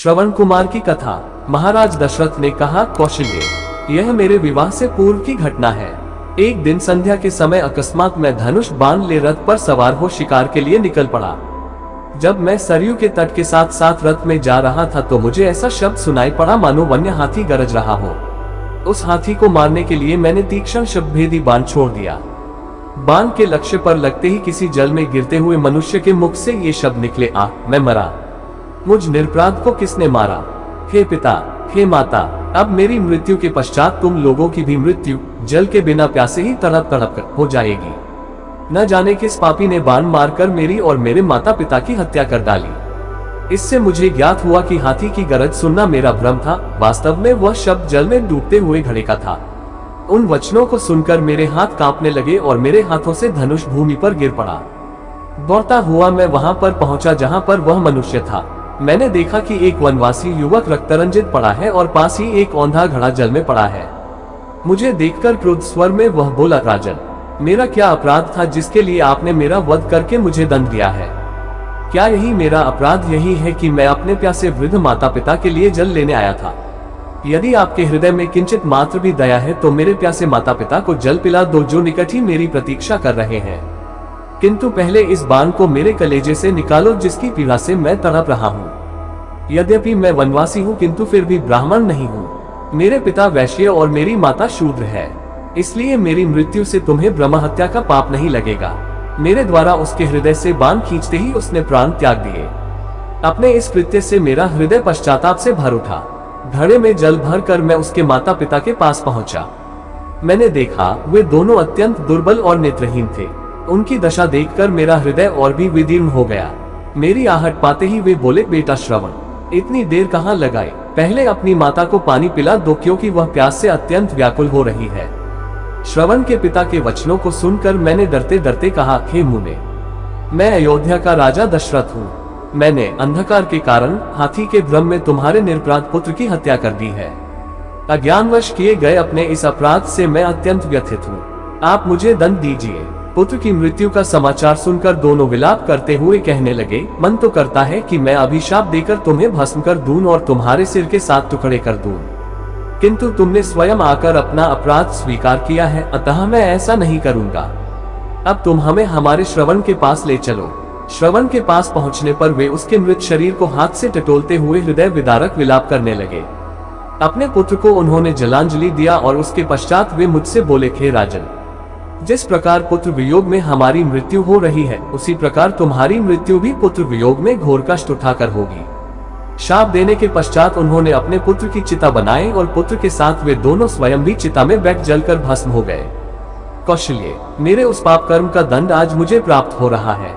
श्रवण कुमार की कथा। महाराज दशरथ ने कहा, कौशल्य, यह मेरे विवाह से पूर्व की घटना है। एक दिन संध्या के समय अकस्मात मैं धनुष बाण ले रथ पर सवार हो शिकार के लिए निकल पड़ा। जब मैं सरयू के तट के साथ साथ रथ में जा रहा था तो मुझे ऐसा शब्द सुनाई पड़ा मानो वन्य हाथी गरज रहा हो। उस हाथी को मारने के लिए मैंने तीक्ष्ण शब्दभेदी बाण छोड़ दिया। बाण के लक्ष्य पर लगते ही किसी जल में गिरते हुए मनुष्य के मुख से ये शब्द निकले, आ मैं मरा। मुझ निरपराध को किसने मारा? हे पिता, हे माता, अब मेरी मृत्यु के पश्चात तुम लोगों की भी मृत्यु जल के बिना प्यासे ही तड़प तड़प कर हो जाएगी। न जाने किस पापी ने बाण मारकर मेरी और मेरे माता पिता की हत्या कर डाली। इससे मुझे ज्ञात हुआ कि हाथी की गरज सुनना मेरा भ्रम था। वास्तव में वह शब्द जल में डूबते हुए घड़े का था। उन वचनों को सुनकर मेरे हाथ कांपने लगे और मेरे हाथों से धनुष भूमि पर गिर पड़ा। दौड़ता हुआ मैं वहां पर पहुंचा जहां पर वह मनुष्य था। मैंने देखा कि एक वनवासी युवक रक्तरंजित पड़ा है और पास ही एक औंधा घड़ा जल में पड़ा है। मुझे देखकर क्रोध स्वर में वह बोला, राजन, मेरा क्या अपराध था जिसके लिए आपने मेरा वध करके मुझे दंड दिया है? क्या यही मेरा अपराध यही है कि मैं अपने प्यासे वृद्ध माता पिता के लिए जल लेने आया था? यदि आपके हृदय में किंचित मात्र भी दया है तो मेरे प्यासे माता पिता को जल पिला दो जो निकट ही मेरी प्रतीक्षा कर रहे हैं। किंतु पहले इस बाण को मेरे कलेजे से निकालो जिसकी पीड़ा से मैं तड़प रहा हूँ। यद्यपि मैं वनवासी हूँ किंतु फिर भी ब्राह्मण नहीं हूँ। मेरे पिता वैश्य और मेरी माता शूद्र है, इसलिए मेरी मृत्यु से तुम्हें ब्रह्म हत्या का पाप नहीं लगेगा। मेरे द्वारा उसके हृदय से बाण खींचते ही उसने प्राण त्याग दिए। अपने इस कृत्य से मेरा हृदय पश्चाताप से भर उठा। घड़े में जल भर कर मैं उसके माता पिता के पास पहुंचा। मैंने देखा वे दोनों अत्यंत दुर्बल और नेत्रहीन थे। उनकी दशा देखकर मेरा हृदय और भी विदीर्ण हो गया। मेरी आहट पाते ही वे बोले, बेटा श्रवण, इतनी देर कहाँ लगाई? पहले अपनी माता को पानी पिला दो क्योंकि वह प्यास से अत्यंत व्याकुल हो रही है। श्रवण के पिता के वचनों को सुनकर मैंने डरते डरते कहा, हे मुने, मैं अयोध्या का राजा दशरथ हूँ। मैंने अंधकार के कारण हाथी के भ्रम में तुम्हारे निरपराध पुत्र की हत्या कर दी है। अज्ञानवश किए गए अपने इस अपराध से मैं अत्यंत व्यथित हूँ। आप मुझे दंड दीजिए। पुत्र की मृत्यु का समाचार सुनकर दोनों विलाप करते हुए कहने लगे, मन तो करता है कि मैं अभिशाप देकर तुम्हें भस्म कर दूं और तुम्हारे सिर के 7 टुकड़े कर दूं, किंतु तुमने स्वयं आकर अपना अपराध स्वीकार किया है, अतः मैं ऐसा नहीं करूंगा। अब तुम हमें हमारे श्रवण के पास ले चलो। श्रवण के पास पहुंचने पर वे उसके मृत शरीर को हाथ से टटोलते हुए हृदय विदारक विलाप करने लगे। अपने पुत्र को उन्होंने जलांजलि दिया और उसके पश्चात वे मुझसे बोले, हे राजन, जिस प्रकार पुत्र वियोग में हमारी मृत्यु हो रही है उसी प्रकार तुम्हारी मृत्यु भी पुत्र वियोग में घोर कष्ट उठाकर होगी। शाप देने के पश्चात उन्होंने अपने पुत्र की चिता बनाई और पुत्र के साथ वे दोनों स्वयं भी चिता में बैठ जलकर भस्म हो गए। कौशल्य, मेरे उस पाप कर्म का दंड आज मुझे प्राप्त हो रहा है।